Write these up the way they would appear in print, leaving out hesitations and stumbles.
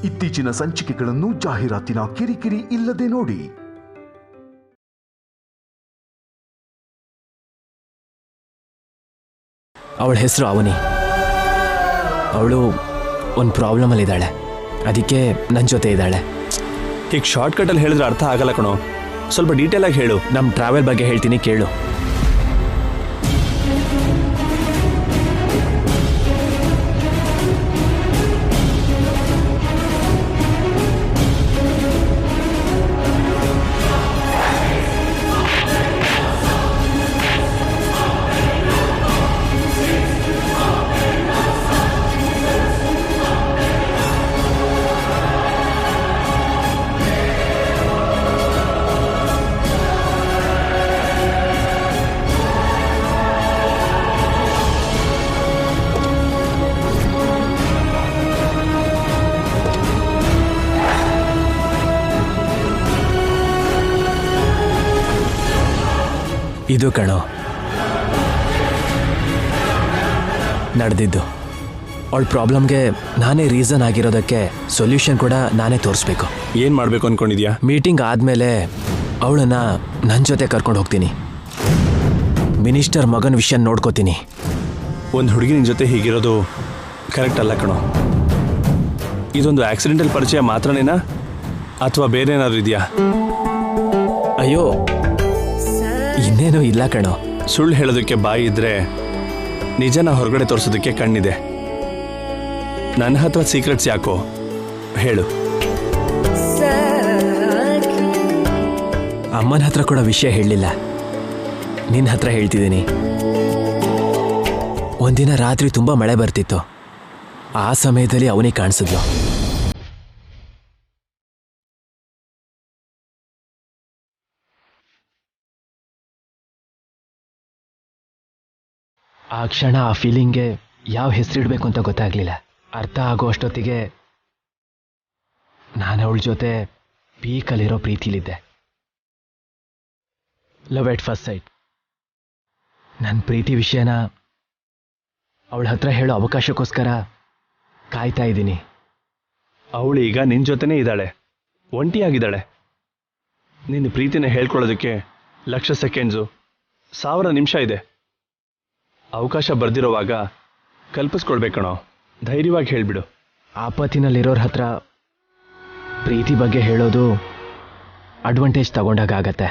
ಇತ್ತೀಚಿನ ಸಂಚಿಕೆಗಳನ್ನು ಜಾಹೀರಾತಿನ ಕಿರಿಕಿರಿ ಇಲ್ಲದೆ ನೋಡಿ. ಅವಳ ಹೆಸರು ಅವನಿ. ಅವಳು ಒಂದು ಪ್ರಾಬ್ಲಮಲ್ಲಿ ಇದ್ದಾಳೆ, ಅದಕ್ಕೆ ನನ್ನ ಜೊತೆ ಇದ್ದಾಳೆ. ಈಗ ಶಾರ್ಟ್ಕಟಲ್ಲಿ ಹೇಳಿದ್ರೆ ಅರ್ಥ ಆಗಲ್ಲ ಕಣೋ, ಸ್ವಲ್ಪ ಡೀಟೇಲ್ ಆಗಿ ಹೇಳು. ನಮ್ಮ ಟ್ರಾವೆಲ್ ಬಗ್ಗೆ ಹೇಳ್ತೀನಿ ಕೇಳು. ಇದು ಕಣೋ ನಡೆದಿದ್ದು. ಅವಳ ಪ್ರಾಬ್ಲಮ್ಗೆ ನಾನೇ ರೀಸನ್ ಆಗಿರೋದಕ್ಕೆ ಸೊಲ್ಯೂಷನ್ ಕೂಡ ನಾನೇ ತೋರಿಸ್ಬೇಕು. ಏನು ಮಾಡಬೇಕು ಅಂದ್ಕೊಂಡಿದ್ಯಾ? ಮೀಟಿಂಗ್ ಆದಮೇಲೆ ಅವಳನ್ನು ನನ್ನ ಜೊತೆ ಕರ್ಕೊಂಡು ಹೋಗ್ತೀನಿ. ಮಿನಿಸ್ಟರ್ ಮಗನ ವಿಷಯ ನೋಡ್ಕೋತೀನಿ. ಒಂದು ಹುಡುಗಿ ನಿನ್ನ ಜೊತೆ ಹೀಗಿರೋದು ಕರೆಕ್ಟ್ ಅಲ್ಲ ಕಣೋ. ಇದೊಂದು ಆಕ್ಸಿಡೆಂಟಲ್ ಪರಿಚಯ ಮಾತ್ರನೇನಾ ಅಥವಾ ಬೇರೆ ಏನಾದ್ರು ಇದೆಯಾ? ಅಯ್ಯೋ ಇನ್ನೇನೂ ಇಲ್ಲ ಕಣೋ. ಸುಳ್ಳು ಹೇಳೋದಕ್ಕೆ ಬಾಯಿ ಇದ್ರೆ ನಿಜನ ಹೊರಗಡೆ ತೋರಿಸೋದಕ್ಕೆ ಕಣ್ಣಿದೆ. ನನ್ನ ಹತ್ರ ಸೀಕ್ರೆಟ್ಸ್ ಯಾಕೋ ಹೇಳು. ಅಮ್ಮನ ಹತ್ರ ಕೂಡ ವಿಷಯ ಹೇಳಲಿಲ್ಲ, ನಿನ್ನ ಹತ್ರ ಹೇಳ್ತಿದ್ದೀನಿ. ಒಂದಿನ ರಾತ್ರಿ ತುಂಬ ಮಳೆ ಬರ್ತಿತ್ತು. ಆ ಸಮಯದಲ್ಲಿ ಅವನಿಗೆ ಕಾಣಿಸಿದ್ಲು. ಆ ಕ್ಷಣ ಆ ಫೀಲಿಂಗ್ಗೆ ಯಾವ ಹೆಸರಿಡಬೇಕು ಅಂತ ಗೊತ್ತಾಗಲಿಲ್ಲ. ಅರ್ಥ ಆಗೋ ಅಷ್ಟೊತ್ತಿಗೆ ನಾನು ಅವಳ ಜೊತೆ ಪೀಕಲ್ಲಿರೋ ಪ್ರೀತಿಲಿದ್ದೆ. Love at first sight. ನನ್ನ ಪ್ರೀತಿ ವಿಷಯನ ಅವಳ ಹತ್ರ ಹೇಳೋ ಅವಕಾಶಕ್ಕೋಸ್ಕರ ಕಾಯ್ತಾ ಇದ್ದೀನಿ. ಅವಳು ಈಗ ನಿನ್ನ ಜೊತೆನೇ ಇದ್ದಾಳೆ, ಒಂಟಿಯಾಗಿದ್ದಾಳೆ. ನಿನ್ನ ಪ್ರೀತಿನ ಹೇಳ್ಕೊಳ್ಳೋದಕ್ಕೆ 1,00,000 ಸೆಕೆಂಡ್ಸು 1000 ನಿಮಿಷ ಇದೆ. ಅವಕಾಶ ಬರ್ದಿರೋವಾಗ ಕಲ್ಪಿಸ್ಕೊಳ್ಬೇಕಣೋ. ಧೈರ್ಯವಾಗಿ ಹೇಳಿಬಿಡು. ಆಪತ್ತಿನಲ್ಲಿರೋರ ಹತ್ರ ಪ್ರೀತಿ ಬಗ್ಗೆ ಹೇಳೋದು ಅಡ್ವಾಂಟೇಜ್ ತಗೊಂಡಾಗತ್ತೆ.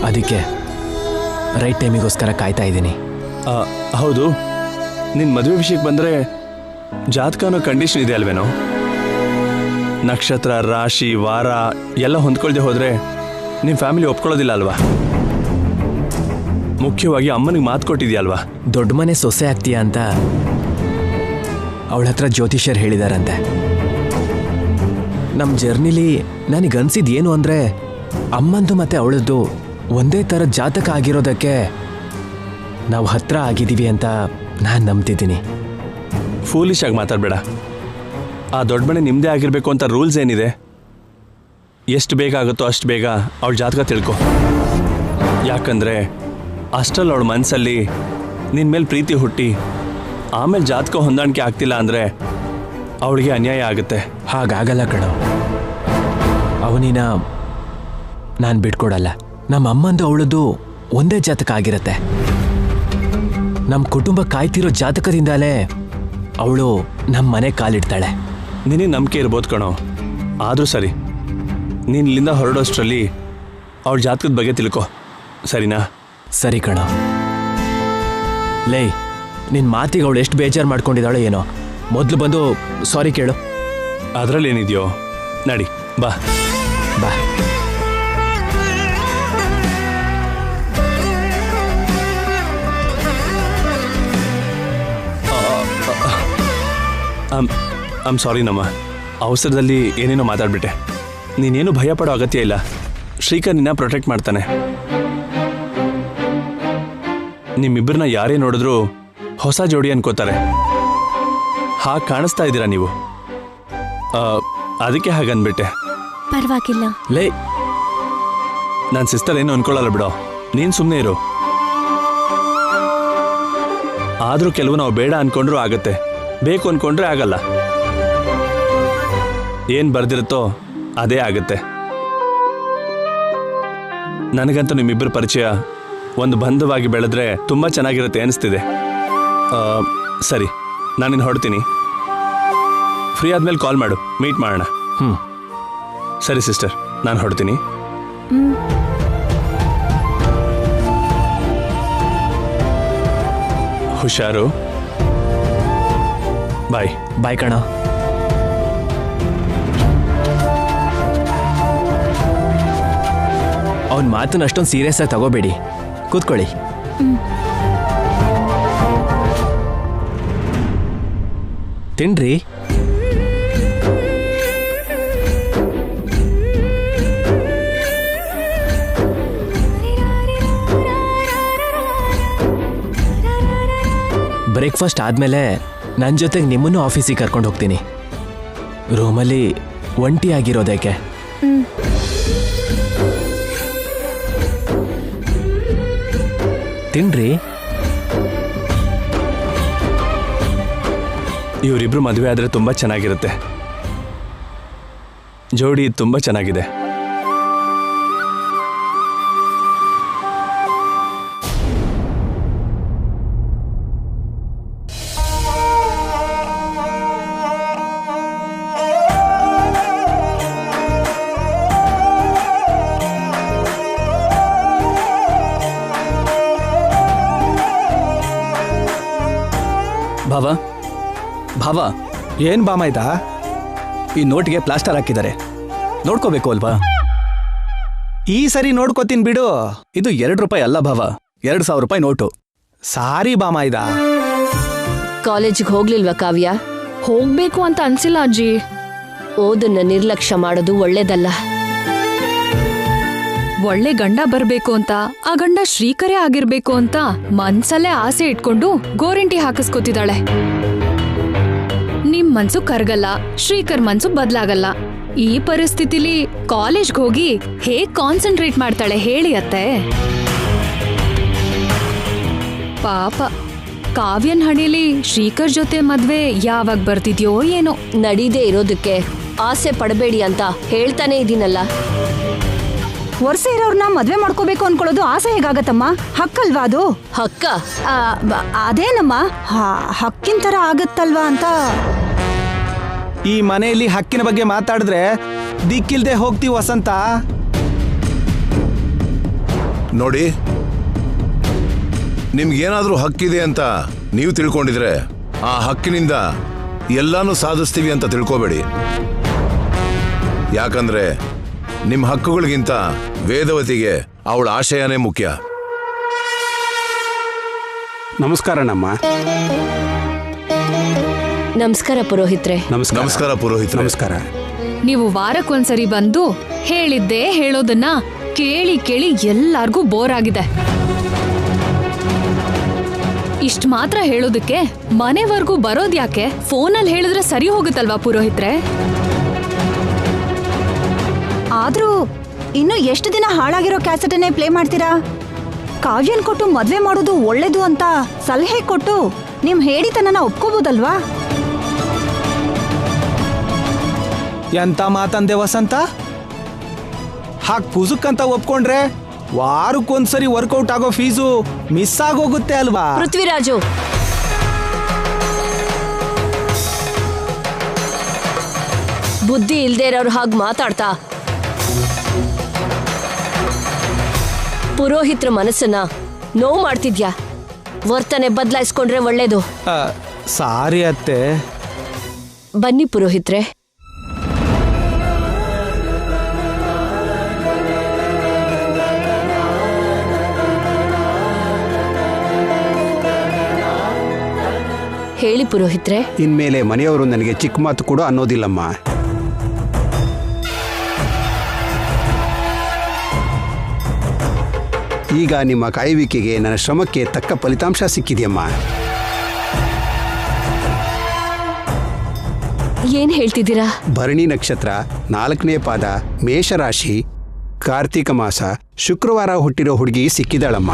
ಅದಕ್ಕೆ ರೈಟ್ ಟೈಮಿಗೋಸ್ಕರ ಕಾಯ್ತಾ ಇದ್ದೀನಿ. ಹೌದು, ನಿನ್ನ ಮದುವೆ ವಿಷಯಕ್ಕೆ ಬಂದರೆ ಜಾತಕ ಅನ್ನೋ ಕಂಡೀಷನ್ ಇದೆ ಅಲ್ವೇನೋ? ನಕ್ಷತ್ರ, ರಾಶಿ, ವಾರ ಎಲ್ಲ ಹೊಂದ್ಕೊಳ್ದೆ ಹೋದರೆ ನಿಮ್ಮ ಫ್ಯಾಮಿಲಿ ಒಪ್ಕೊಳ್ಳೋದಿಲ್ಲ ಅಲ್ವಾ? ಮುಖ್ಯವಾಗಿ ಅಮ್ಮನಿಗೆ ಮಾತು ಕೊಟ್ಟಿದ್ಯಲ್ವಾ? ದೊಡ್ಡ ಮನೆ ಸೊಸೆ ಆಗ್ತೀಯಾ ಅಂತ ಅವಳ ಹತ್ರ ಜ್ಯೋತಿಷ್ಯರು ಹೇಳಿದಾರಂತೆ. ನಮ್ಮ ಜರ್ನಿಲಿ ನನಗನ್ಸಿದ್ದು ಏನು ಅಂದರೆ, ಅಮ್ಮಂದು ಮತ್ತು ಅವಳದ್ದು ಒಂದೇ ಥರ ಜಾತಕ ಆಗಿರೋದಕ್ಕೆ ನಾವು ಹತ್ರ ಆಗಿದ್ದೀವಿ ಅಂತ ನಾನು ನಂಬ್ತಿದ್ದೀನಿ. ಫೂಲಿಶ್ ಆಗಿ ಮಾತಾಡಬೇಡ. ಆ ದೊಡ್ಡ ಮನೆ ನಿಮ್ಮದೇ ಆಗಿರಬೇಕು ಅಂತ ರೂಲ್ಸ್ ಏನಿದೆ? ಎಷ್ಟು ಬೇಗ ಆಗುತ್ತೋ ಅಷ್ಟು ಬೇಗ ಅವಳ ಜಾತಕ ತಿಳ್ಕೊ. ಯಾಕಂದರೆ ಅಷ್ಟರಲ್ಲಿ ಅವಳ ಮನಸ್ಸಲ್ಲಿ ನಿನ್ನ ಮೇಲೆ ಪ್ರೀತಿ ಹುಟ್ಟಿ ಆಮೇಲೆ ಜಾತಕ ಹೊಂದಾಣಿಕೆ ಆಗ್ತಿಲ್ಲ ಅಂದರೆ ಅವಳಿಗೆ ಅನ್ಯಾಯ ಆಗುತ್ತೆ. ಹಾಗಾಗಲ್ಲ ಕಣೋ. ಅವನಿನ ನಾನು ಬಿಟ್ಕೊಡಲ್ಲ. ನಮ್ಮ ಅಮ್ಮಂದು ಅವಳದ್ದು ಒಂದೇ ಜಾತಕ ಆಗಿರತ್ತೆ. ನಮ್ಮ ಕುಟುಂಬ ಕಾಯ್ತಿರೋ ಜಾತಕದಿಂದಲೇ ಅವಳು ನಮ್ಮ ಮನೆ ಕಾಲಿಡ್ತಾಳೆ. ನಿನಗೆ ನಂಬಿಕೆ ಇರ್ಬೋದು ಕಣೋ, ಆದರೂ ಸರಿ, ನೀನು ಇಲ್ಲಿಂದ ಹೊರಡೋಷ್ಟರಲ್ಲಿ ಅವಳ ಜಾತಕದ ಬಗ್ಗೆ ತಿಳ್ಕೊ, ಸರಿನಾ? ಸರಿ ಕಣೋ. ಲೇ, ನಿನ್ನ ಮಾತಿಗೆ ಅವಳು ಎಷ್ಟು ಬೇಜಾರು ಮಾಡ್ಕೊಂಡಿದ್ದಾಳೋ ಏನೋ. ಮೊದಲು ಬಂದು ಸಾರಿ ಕೇಳು. ಅದರಲ್ಲಿ ಏನಿದೆಯೋ, ನಡಿ ಬಾ ಬಾ. ಐಮ್ ಸಾರಿ ನಮ್ಮ ಅವಸರದಲ್ಲಿ ಏನೇನೋ ಮಾತಾಡ್ಬಿಟ್ಟೆ. ನೀನೇನು ಭಯ ಪಡೋ ಅಗತ್ಯ ಇಲ್ಲ. ಶ್ರೀಕರ್ ನಿನ್ನ ಪ್ರೊಟೆಕ್ಟ್ ಮಾಡ್ತಾನೆ. ನಿಮ್ಮಿಬ್ಬರನ್ನ ಯಾರೇ ನೋಡಿದ್ರೂ ಹೊಸ ಜೋಡಿ ಅನ್ಕೋತಾರೆ. ಹಾಗೆ ಕಾಣಿಸ್ತಾ ಇದ್ದೀರಾ ನೀವು, ಅದಕ್ಕೆ ಹಾಗನ್ಬಿಟ್ಟೆ. ಪರವಾಗಿಲ್ಲ. ಲೇ, ನನ್ನ ಸಿಸ್ಟರ್ ಏನು ಅನ್ಕೊಳ್ಳಲ್ಲ ಬಿಡೋ, ನೀನು ಸುಮ್ಮನೆ ಇರು. ಆದರೂ ಕೆಲವು ನಾವು ಬೇಡ ಅನ್ಕೊಂಡ್ರೂ ಆಗತ್ತೆ, ಬೇಕು ಅನ್ಕೊಂಡ್ರೆ ಆಗಲ್ಲ. ಏನು ಬರ್ದಿರುತ್ತೋ ಅದೇ ಆಗುತ್ತೆ. ನನಗಂತೂ ನಿಮ್ಮಿಬ್ಬರ ಪರಿಚಯ ಒಂದು ಬಂಧವಾಗಿ ಬೆಳೆದ್ರೆ ತುಂಬ ಚೆನ್ನಾಗಿರುತ್ತೆ ಅನಿಸ್ತಿದೆ. ಸರಿ, ನಾನಿನ್ನು ಹೊರಡ್ತೀನಿ. ಫ್ರೀ ಆದ್ಮೇಲೆ ಕಾಲ್ ಮಾಡು, ಮೀಟ್ ಮಾಡೋಣ. ಸರಿ ಸಿಸ್ಟರ್, ನಾನು ಹೊರಡ್ತೀನಿ. ಹುಷಾರು. ಬಾಯ್. ಬಾಯ್ ಕಣ. ಅವನ ಮಾತನ್ನ ಅಷ್ಟೊಂದು ಸೀರಿಯಸ್ ಆಗಿ ತಗೋಬೇಡಿ, ಕೂತ್ಕೊಳ್ಳಿ. ತಿನ್ರಿ. ಬ್ರೇಕ್ಫಾಸ್ಟ್ ಆದಮೇಲೆ ನನ್ನ ಜೊತೆಗೆ ನಿಮ್ಮನ್ನು ಆಫೀಸಿಗೆ ಕರ್ಕೊಂಡು ಹೋಗ್ತೀನಿ. ರೂಮಲ್ಲಿ ಒಂಟಿ ಆಗಿರೋದಕ್ಕೆ. ತಿನ್ರಿ. ಇವರಿಬ್ರು ಮದುವೆ ಆದರೆ ತುಂಬ ಚೆನ್ನಾಗಿರುತ್ತೆ. ಜೋಡಿ ತುಂಬ ಚೆನ್ನಾಗಿದೆ. ಭಾವ ಭಾವ, ಏನ್ ಬಾಮ ಇದ? ಈ ನೋಟ್ಗೆ ಪ್ಲಾಸ್ಟರ್ ಹಾಕಿದ್ದಾರೆ, ನೋಡ್ಕೋಬೇಕು ಅಲ್ವಾ? ಈ ಸರಿ ನೋಡ್ಕೋತೀನಿ ಬಿಡು. ಇದು 2 ರೂಪಾಯಿ ಅಲ್ಲ ಭಾವ, 2,000 ರೂಪಾಯಿ ನೋಟು. ಸಾರಿ ಬಾಮ ಇದ. ಕಾಲೇಜಿಗೆ ಹೋಗ್ಲಿಲ್ವಾ ಕಾವ್ಯ? ಹೋಗ್ಬೇಕು ಅಂತ ಅನ್ಸಿಲ್ಲ ಅಜ್ಜಿ. ಓದನ್ನ ನಿರ್ಲಕ್ಷ್ಯ ಮಾಡೋದು ಒಳ್ಳೇದಲ್ಲ. ಒಳ್ಳೆ ಗಂಡ ಬರ್ಬೇಕು ಅಂತ, ಆ ಗಂಡ ಶ್ರೀಕರೇ ಆಗಿರ್ಬೇಕು ಅಂತ ಮನ್ಸಲ್ಲೇ ಆಸೆ ಇಟ್ಕೊಂಡು ಗೋರಂಟಿ ಹಾಕಿಸ್ಕೊತಿದ್ದಾಳೆ. ನಿಮ್ ಮನ್ಸು ಕರ್ಗಲ್ಲ, ಶ್ರೀಕರ್ ಮನ್ಸು ಬದ್ಲಾಗಲ್ಲ. ಈ ಪರಿಸ್ಥಿತಿಲಿ ಕಾಲೇಜ್ಗೆ ಹೋಗಿ ಹೇಗ್ ಕಾನ್ಸಂಟ್ರೇಟ್ ಮಾಡ್ತಾಳೆ ಹೇಳಿ ಅತ್ತೆ? ಪಾಪ ಕಾವ್ಯನ್ ಹಣೆಲಿ ಶ್ರೀಕರ್ ಜೊತೆ ಮದ್ವೆ ಯಾವಾಗ ಬರ್ತಿದ್ಯೋ ಏನೋ. ನಡೀದೇ ಇರೋದಕ್ಕೆ ಆಸೆ ಪಡಬೇಡಿ ಅಂತ ಹೇಳ್ತಾನೆ ಇದೀನಲ್ಲ. ವರ್ಷ ಇರೋರ್ನ ಮದ್ವೆ ಮಾಡ್ಕೋಬೇಕು ಅನ್ಕೊಳ್ಳೋದು ಆಸೆ ಹೇಗಾಗತ್ತಮ್ಮ? ಹಕ್ಕಲ್ವಾ ಅದು? ಹಕ್ಕ ಅದೇನಮ್ಮ, ಹಕ್ಕಿನ ತರ ಆಗತ್ತಲ್ವಾ ಅಂತ. ಈ ಮನೆಯಲ್ಲಿ ಹಕ್ಕಿನ ಬಗ್ಗೆ ಮಾತಾಡಿದ್ರೆ ದಿಕ್ಕಿಲ್ದೆ ಹೋಗ್ತೀವಿ ವಸಂತ. ನೋಡಿ, ನಿಮ್ಗೇನಾದ್ರೂ ಹಕ್ಕಿದೆ ಅಂತ ನೀವು ತಿಳ್ಕೊಂಡಿದ್ರೆ ಆ ಹಕ್ಕಿನಿಂದ ಎಲ್ಲಾನು ಸಾಧಿಸ್ತೀವಿ ಅಂತ ತಿಳ್ಕೋಬೇಡಿ. ಯಾಕಂದ್ರೆ ನಿಮ್ಮ ಹಕ್ಕುಗಳಿಗಿಂತ ವೇದವತಿಗೆ ಅವಳ ಆಶಯನೇ ಮುಖ್ಯ. ನಮಸ್ಕಾರನಮ್ಮ. ನಮಸ್ಕಾರ ಪುರೋಹಿತ್ರೆ. ನಮಸ್ಕಾರ ಪುರೋಹಿತ್ರೆ. ನಮಸ್ಕಾರ. ನೀವು ವಾರಕ್ಕೊಂದ್ಸರಿ ಬಂದು ಹೇಳಿದ್ದೇ ಹೇಳೋದನ್ನ ಕೇಳಿ ಕೇಳಿ ಎಲ್ಲಾರ್ಗೂ ಬೋರ್ ಆಗಿದೆ. ಇಷ್ಟ ಮಾತ್ರ ಹೇಳೋದಕ್ಕೆ ಮನೆವರೆಗೂ ಬರೋದ್ಯಾಕೆ? ಫೋನಲ್ಲಿ ಹೇಳಿದ್ರೆ ಸರಿ ಹೋಗುತ್ತಲ್ವಾ ಪುರೋಹಿತ್ರೆ? ಆದ್ರೂ ಇನ್ನು ಎಷ್ಟು ದಿನ ಹಾಳಾಗಿರೋ ಕ್ಯಾಸೆಟನ್ನೇ ಪ್ಲೇ ಮಾಡ್ತೀರಾ? ಕಾವ್ಯನ್ ಕೊಟ್ಟು ಮದ್ವೆ ಮಾಡೋದು ಒಳ್ಳೇದು ಅಂತ ಸಲಹೆ ಕೊಟ್ಟು ನಿಮ್ ಹೇಳಿತನನ ಒಪ್ಕೋಬೋದಲ್ವಾ? ಎಂತ ಮಾತಂದೆ ವಸಂತ? ಹಾಕ್ ಪುಸುಕ್ಕಂತ ಒಪ್ಕೊಂಡ್ರೆ ವಾರಕ್ಕೊಂದ್ಸರಿ ವರ್ಕೌಟ್ ಆಗೋ ಫೀಸು ಮಿಸ್ ಆಗೋಗುತ್ತೆ ಅಲ್ವಾ? ಪೃಥ್ವಿರಾಜು, ಬುದ್ಧಿ ಇಲ್ದೇ ಇರೋರು ಹಾಗೆ ಮಾತಾಡ್ತಾ ಪುರೋಹಿತ್ರ ಮನಸ್ಸನ್ನ ನೋವು ಮಾಡ್ತಿದ್ಯಾ? ವರ್ತನೆ ಬದಲಾಯಿಸ್ಕೊಂಡ್ರೆ ಒಳ್ಳೇದು. ಸಾರಿ ಅತ್ತೆ. ಬನ್ನಿ ಪುರೋಹಿತ್ರೆ. ಹೇಳಿ ಪುರೋಹಿತ್ರೆ. ಇನ್ಮೇಲೆ ಮನೆಯವರು ನನಗೆ ಚಿಕ್ಕ ಮಾತು ಕೂಡ ಅನ್ನೋದಿಲ್ಲಮ್ಮ. ಈಗ ನಿಮ್ಮ ಕಾಯುವಿಕೆಗೆ ನನ್ನ ಶ್ರಮಕ್ಕೆ ತಕ್ಕ ಫಲಿತಾಂಶ ಸಿಕ್ಕಿದೆಯಮ್ಮ. ಏನ್ ಹೇಳ್ತಿದ್ದೀರಾ? ಭರಣಿ ನಕ್ಷತ್ರ 4ನೇ ಪಾದ, ಮೇಷರಾಶಿ, ಕಾರ್ತಿಕ ಮಾಸ, ಶುಕ್ರವಾರ ಹುಟ್ಟಿರೋ ಹುಡುಗಿ ಸಿಕ್ಕಿದಾಳಮ್ಮ.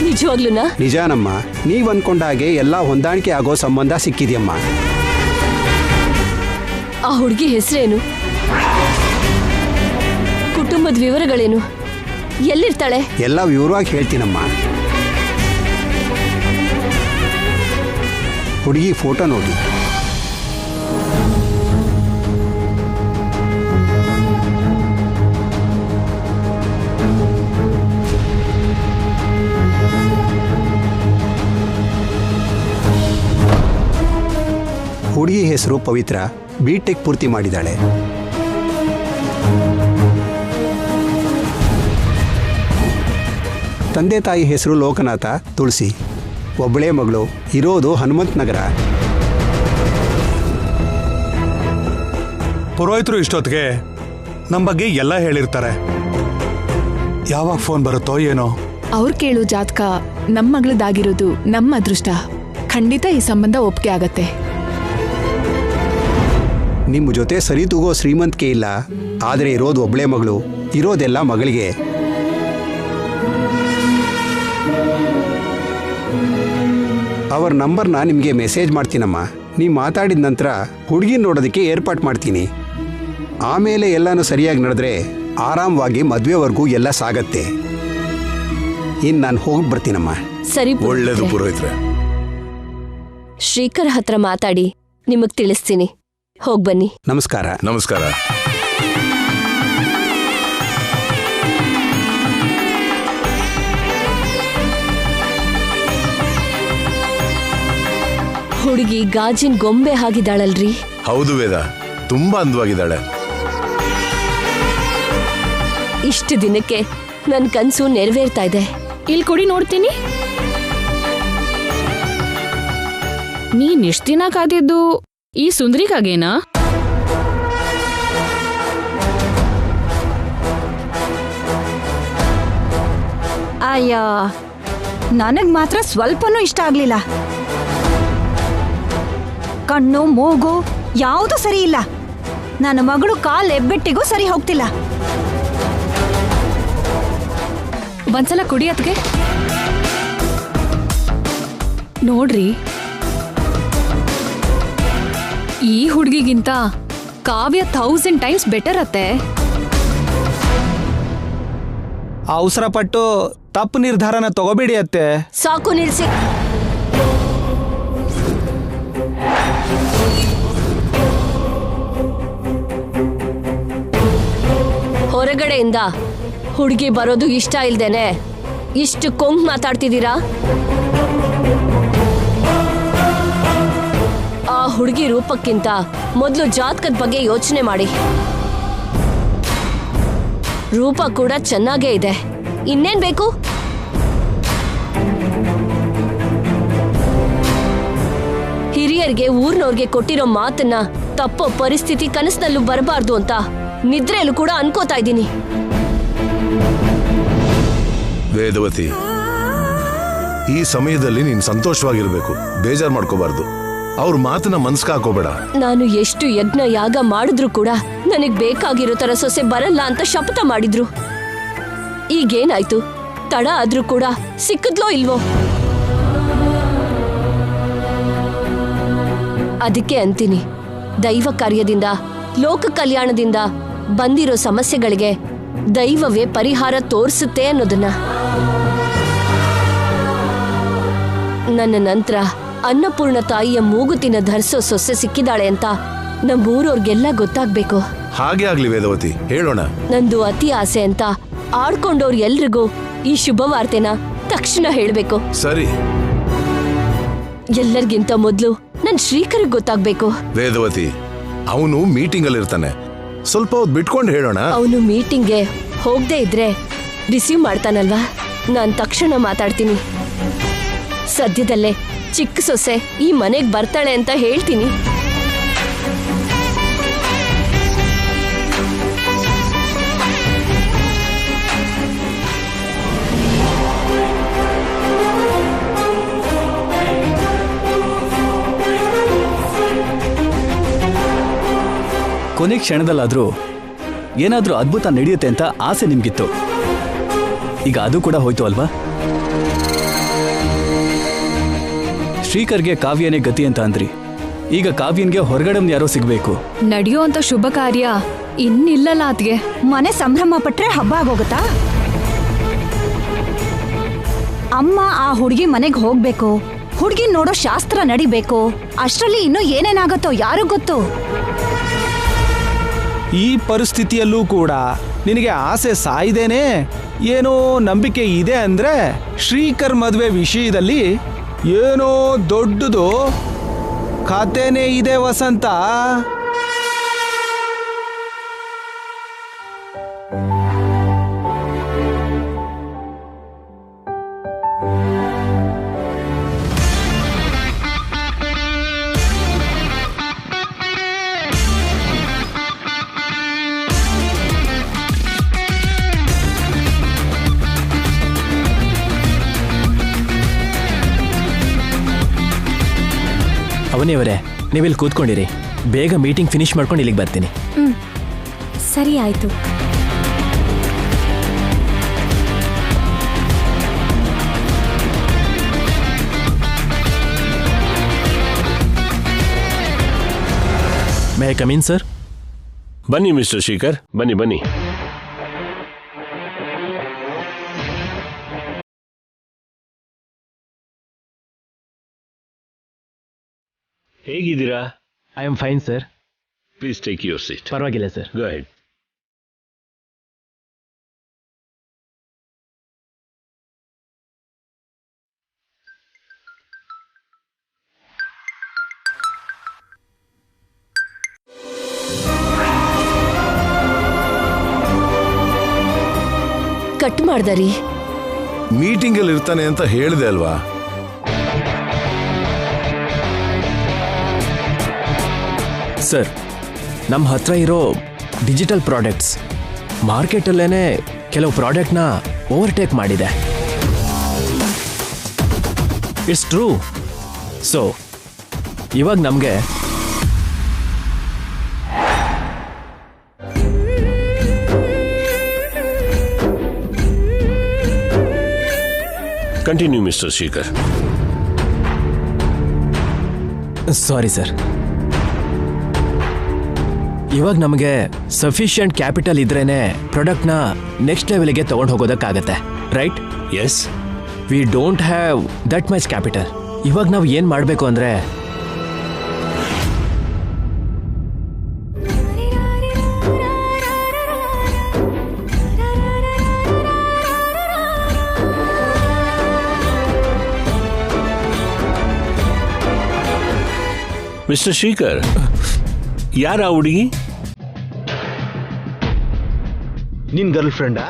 ನಿಜವಾಗ್ಲೂನಾ? ನಿಜಾನಮ್ಮ, ನೀವ್ ಅನ್ಕೊಂಡ ಹಾಗೆ ಎಲ್ಲ ಹೊಂದಾಣಿಕೆ ಆಗೋ ಸಂಬಂಧ ಸಿಕ್ಕಿದ್ಯಮ್ಮ. ಆ ಹುಡುಗಿ ಹೆಸರೇನು? ಕುಟುಂಬದ ವಿವರಗಳೇನು? ಎಲ್ಲಿರ್ತಾಳೆ? ಎಲ್ಲ ವಿವರವಾಗಿ ಹೇಳ್ತೀನಮ್ಮ. ಹುಡುಗಿ ಫೋಟೋ ನೋಡಿ. ಹುಡುಗಿ ಹೆಸರು ಪವಿತ್ರ, ಬಿಟೆಕ್ ಪೂರ್ತಿ ಮಾಡಿದ್ದಾಳೆ. ತಂದೆ ತಾಯಿ ಹೆಸರು ಲೋಕನಾಥ, ತುಳಸಿ. ಒಬ್ಬಳೇ ಮಗಳು, ಇರೋದು ಹನುಮಂತ ನಗರ. ಪುರೋಹಿತರು ಇಷ್ಟೊತ್ತಿಗೆ ನಮ್ಮ ಬಗ್ಗೆ ಎಲ್ಲ ಹೇಳಿರ್ತಾರೆ. ಯಾವಾಗ ಫೋನ್ ಬರುತ್ತೋ ಏನೋ. ಅವ್ರು ಕೇಳು ಜಾತಕ ನಮ್ಮ ಮಗಳದಾಗಿರೋದು ನಮ್ಮ ಅದೃಷ್ಟ. ಖಂಡಿತ ಈ ಸಂಬಂಧ ಒಪ್ಪಿಗೆ ಆಗತ್ತೆ. ನಿಮ್ಮ ಜೊತೆ ಸರಿ ತೂಗೋ ಶ್ರೀಮಂತಿಕೆ ಇಲ್ಲ, ಆದರೆ ಇರೋದು ಒಬ್ಬಳೇ ಮಗಳು, ಇರೋದೆಲ್ಲ ಮಗಳಿಗೆ. ಅವ್ರ ನಂಬರ್ನ ನಿಮಗೆ ಮೆಸೇಜ್ ಮಾಡ್ತೀನಮ್ಮ. ನೀವು ಮಾತಾಡಿದ ನಂತರ ಹುಡುಗಿ ನೋಡೋದಕ್ಕೆ ಏರ್ಪಾಟ್ ಮಾಡ್ತೀನಿ. ಆಮೇಲೆ ಎಲ್ಲನೂ ಸರಿಯಾಗಿ ನಡೆದ್ರೆ ಆರಾಮವಾಗಿ ಮದುವೆವರೆಗೂ ಎಲ್ಲ ಸಾಗತ್ತೆ. ಇನ್ನು ನಾನು ಹೋಗಿ ಬರ್ತೀನಮ್ಮ. ಸರಿ, ಒಳ್ಳೇದು ಪುರೋಹಿತ್ರೆ. ಶ್ರೀಕರ್ ಹತ್ರ ಮಾತಾಡಿ ನಿಮಗ್ ತಿಳಿಸ್ತೀನಿ. ಹೋಗ್ಬನ್ನಿ. ನಮಸ್ಕಾರ. ನಮಸ್ಕಾರ. ಹುಡುಗಿ ಗಾಜಿನ ಗೊಂಬೆ ಆಗಿದ್ದಾಳಲ್ರಿ? ಹೌದು ವೇದ, ತುಂಬಾ ಅಂದವಾಗಿದ್ದಾಳೆ. ಇಷ್ಟು ದಿನಕ್ಕೆ ನನ್ ಕನ್ಸು ನೆರವೇರ್ತಾ ಇದೆ. ಇಲ್ಲಿ ಕೊಡಿ ನೋಡ್ತೀನಿ. ನೀನ್ ಇಷ್ಟ ದಿನ ಕಾದಿದ್ದು ಈ ಸುಂದ್ರಿಗಾಗೇನಾ? ಅಯ್ಯ, ನನಗ್ ಮಾತ್ರ ಸ್ವಲ್ಪನೂ ಇಷ್ಟ ಆಗ್ಲಿಲ್ಲ. ಕಣ್ಣು ಮೂಗು ಯಾವುದು ಸರಿ ಇಲ್ಲ. ನನ್ನ ಮಗಳು ಕಾಲ್ ಎಬ್ಬೆಟ್ಟಿಗೂ ಸರಿ ಹೋಗ್ತಿಲ್ಲ. ಒಂದ್ಸಲ ಕುಡಿ ಅತ್ಗೆ. ನೋಡ್ರಿ, ಈ ಹುಡುಗಿಗಿಂತ ಕಾವ್ಯ 1000 ಟೈಮ್ಸ್ ಬೆಟರ್ ಅತ್ತೆ. ಅವಸರ ಪಟ್ಟು ತಪ್ಪು ನಿರ್ಧಾರನ ತಗೋಬೇಡಿ ಅತ್ತೆ. ಸಾಕು, ನಿಲ್ಸಿ. ಹೊರಗಡೆಯಿಂದ ಹುಡುಗಿ ಬರೋದು ಇಷ್ಟ ಇಲ್ದೇನೆ ಇಷ್ಟು ಕೊಂಗ್ ಮಾತಾಡ್ತಿದ್ದೀರಾ? ಆ ಹುಡುಗಿ ರೂಪಕ್ಕಿಂತ ಮೊದಲು ಜಾತಕದ ಬಗ್ಗೆ ಯೋಚನೆ ಮಾಡಿ. ರೂಪ ಕೂಡ ಚೆನ್ನಾಗೇ ಇದೆ, ಇನ್ನೇನ್ ಬೇಕು? ಹಿರಿಯರಿಗೆ ಊರ್ನವ್ರಿಗೆ ಕೊಟ್ಟಿರೋ ಮಾತನ್ನ ತಪ್ಪೋ ಪರಿಸ್ಥಿತಿ ಕನಸಿನಲ್ಲೂ ಬರಬಾರ್ದು ಅಂತ ನಿದ್ರೆಯಲ್ಲೂ ಕೂಡ ಅನ್ಕೋತಾ ಇದ್ದೀನಿ. ವೇದವತಿ, ಈ ಸಮಯದಲ್ಲಿ ನೀನ್ ಸಂತೋಷವಾಗಿರ್ಬೇಕು, ಬೇಜಾರ್ ಮಾಡ್ಕೋಬಾರ್ದು. ಅವ್ರ ಮಾತನ್ನ ಮನ್ಸ್ಕ ಹಾಕೋಬೇಡ. ನಾನು ಎಷ್ಟು ಯಜ್ಞ ಯಾಗ ಮಾಡಿದ್ರು ಕೂಡ ನನಗ್ ಬೇಕಾಗಿರೋ ತರ ಸೊಸೆ ಬರಲ್ಲ ಅಂತ ಶಪಥ ಮಾಡಿದ್ರು. ಈಗೇನಾಯ್ತು? ತಡ ಆದ್ರೂ ಕೂಡ ಸಿಕ್ಕದ್ಲೋ ಇಲ್ವೋ? ಅದಕ್ಕೆ ಅಂತೀನಿ, ದೈವ ಕಾರ್ಯದಿಂದ, ಲೋಕ ಕಲ್ಯಾಣದಿಂದ ಬಂದಿರೋ ಸಮಸ್ಯೆಗಳಿಗೆ ದೈವವೇ ಪರಿಹಾರ ತೋರಿಸುತ್ತೆ ಅನ್ನೋದನ್ನ. ನನ್ನ ನಂತರ ಅನ್ನಪೂರ್ಣ ತಾಯಿಯ ಮೂಗುತಿನ ಧರಿಸೋ ಸೊಸೆ ಸಿಕ್ಕಿದಾಳೆ ಅಂತ ನಮ್ಮೂರವ್ರಿಗೆಲ್ಲ ಗೊತ್ತಾಗ್ಬೇಕು. ಹಾಗೆ ಆಗ್ಲಿ ವೇದವತಿ, ಹೇಳೋಣ. ನಂದು ಅತಿ ಆಸೆ ಅಂತ ಆಡ್ಕೊಂಡವ್ರು ಎಲ್ರಿಗೂ ಈ ಶುಭ ವಾರ್ತೆನ ತಕ್ಷಣ ಹೇಳ್ಬೇಕು. ಸರಿ. ಎಲ್ಲರಿಗಿಂತ ಮೊದ್ಲು ನನ್ ಶ್ರೀಕರಿಗೆ ಗೊತ್ತಾಗ್ಬೇಕು. ವೇದವತಿ, ಅವನು ಮೀಟಿಂಗ್ ಅಲ್ಲಿ ಇರ್ತಾನೆ, ಸ್ವಲ್ಪ ಹೊತ್ತು ಬಿಟ್ಕೊಂಡು ಹೇಳೋಣ. ಅವನು ಮೀಟಿಂಗ್ಗೆ ಹೋಗದೆ ಇದ್ರೆ ರಿಸೀವ್ ಮಾಡ್ತಾನಲ್ವಾ? ನಾನ್ ತಕ್ಷಣ ಮಾತಾಡ್ತೀನಿ. ಸದ್ಯದಲ್ಲೇ ಚಿಕ್ಕ ಸೊಸೆ ಈ ಮನೆಗ್ ಬರ್ತಾಳೆ ಅಂತ ಹೇಳ್ತೀನಿ. ಕೊನೆ ಕ್ಷಣದಲ್ಲಾದ್ರೂ ಏನಾದ್ರೂ ಅದ್ಭುತ ನಡೆಯುತ್ತೆ ಅಂತ ಆಸೆ ನಿಮ್ಗಿತ್ತು. ಈಗ ಅದು ಕೂಡ ಹೋಯ್ತು ಅಲ್ವಾ? ಶ್ರೀಕರ್ಗೆ ಕಾವ್ಯನೇ ಗತಿ ಅಂತ ಅಂದ್ರಿ. ಈಗ ಕಾವ್ಯನ್ಗೆ ಹೊರಗಡೆ ಯಾರೋ ಸಿಗ್ಬೇಕು. ನಡೆಯೋ ಅಂತ ಶುಭ ಕಾರ್ಯ ಇನ್ನಿಲ್ಲಲ್ಲ ಅದ್ಗೆ. ಮನೆ ಸಂಭ್ರಮ ಪಟ್ರೆ ಹಬ್ಬ ಆಗೋಗುತ್ತಾ? ಅಮ್ಮ ಆ ಹುಡುಗಿ ಮನೆಗೆ ಹೋಗ್ಬೇಕು, ಹುಡುಗಿ ನೋಡೋ ಶಾಸ್ತ್ರ ನಡಿಬೇಕು. ಅಷ್ಟರಲ್ಲಿ ಇನ್ನೂ ಏನೇನಾಗತ್ತೋ ಯಾರಿಗ್ ಗೊತ್ತು. ಈ ಪರಿಸ್ಥಿತಿಯಲ್ಲೂ ಕೂಡ ನಿನಗೆ ಆಸೆ ಸಾಯ್ದೇನೆ ಏನೋ ನಂಬಿಕೆ ಇದೆ ಅಂದ್ರೆ ಶ್ರೀಕರ್ ಮದುವೆ ವಿಷಯದಲ್ಲಿ ಏನೋ ದೊಡ್ಡದು ಕಥೆನೇ ಇದೆ ವಸಂತ. ಅವನಿಯವರೇ, ನೀವಿಲ್ಲಿ ಕೂತ್ಕೊಂಡಿರಿ. ಬೇಗ ಮೀಟಿಂಗ್ ಫಿನಿಶ್ ಮಾಡ್ಕೊಂಡು ಇಲ್ಲಿಗೆ ಬರ್ತೀನಿ. ಸರಿ ಆಯ್ತು. May I come in sir? ಬನ್ನಿ ಮಿಸ್ಟರ್ ಶ್ರೀಕರ್, ಬನ್ನಿ ಬನ್ನಿ. ಹೇಗಿದ್ದೀರಾ? I am fine sir. Please take your seat. ಪರವಾಗಿಲ್ಲ ಸರ್. Go ahead. ಕಟ್ ಮಾಡ್ದರಿ. ಮೀಟಿಂಗ್ ಅಲ್ಲಿ ಇರ್ತಾನೆ ಅಂತ ಹೇಳಿದೆ ಅಲ್ವಾ? ಸರ್, ನಮ್ಮ ಹತ್ರ ಇರೋ ಡಿಜಿಟಲ್ ಪ್ರಾಡಕ್ಟ್ಸ್ ಮಾರ್ಕೆಟಲ್ಲೇ ಕೆಲವು ಪ್ರಾಡಕ್ಟ್ನ ಓವರ್ಟೇಕ್ ಮಾಡಿದೆ. It's true. ಸೊ ಇವಾಗ ನಮಗೆ continue mister Shrikar. Sorry sir. ಇವಾಗ ನಮಗೆ ಸಫಿಷಿಯಂಟ್ ಕ್ಯಾಪಿಟಲ್ ಇದ್ರೇನೆ ಪ್ರಾಡಕ್ಟ್ನ ನೆಕ್ಸ್ಟ್ ಲೆವೆಲ್ಗೆ ತಗೊಂಡು ಹೋಗೋದಕ್ಕಾಗತ್ತೆ, right? Yes. We don't have that much capital. ಇವಾಗ ನಾವು ಏನು ಮಾಡಬೇಕು ಅಂದರೆ, ಮಿಸ್ಟರ್ ಶ್ರೀಕರ್, ಯಾರ ಆ ಹುಡುಗಿ? ನಿನ್ ಗರ್ಲ್ ಫ್ರೆಂಡಾ?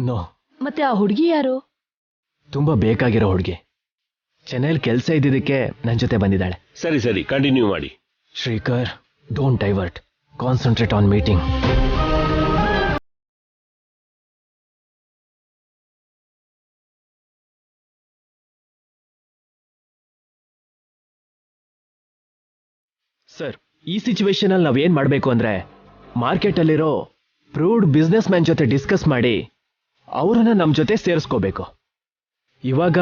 ನೋ. ಮತ್ತೆ ಆ ಹುಡುಗಿ ಯಾರು? ತುಂಬಾ ಬೇಕಾಗಿರೋ ಹುಡುಗಿ. ಚೆನ್ನೈಲಿ ಕೆಲಸ ಇದ್ದಿದ್ದಕ್ಕೆ ನನ್ನ ಜೊತೆ ಬಂದಿದ್ದಾಳೆ. ಸರಿ ಸರಿ, ಕಂಟಿನ್ಯೂ ಮಾಡಿ. Shrikar, don't divert. Concentrate on meeting. Sir, ಈ ಸಿಚುವೇಶನ್ ಅಲ್ಲಿ ನಾವೇನ್ ಮಾಡಬೇಕು ಅಂದ್ರೆ, ಮಾರ್ಕೆಟ್ ಅಲ್ಲಿರೋ ಪ್ರೂವ್ಡ್ ಬಿಸ್ನೆಸ್ ಮ್ಯಾನ್ ಜೊತೆ ಡಿಸ್ಕಸ್ ಮಾಡಿ ಅವರನ್ನ ನಮ್ಮ ಜೊತೆ ಸೇರಿಸ್ಕೋಬೇಕು. ಇವಾಗ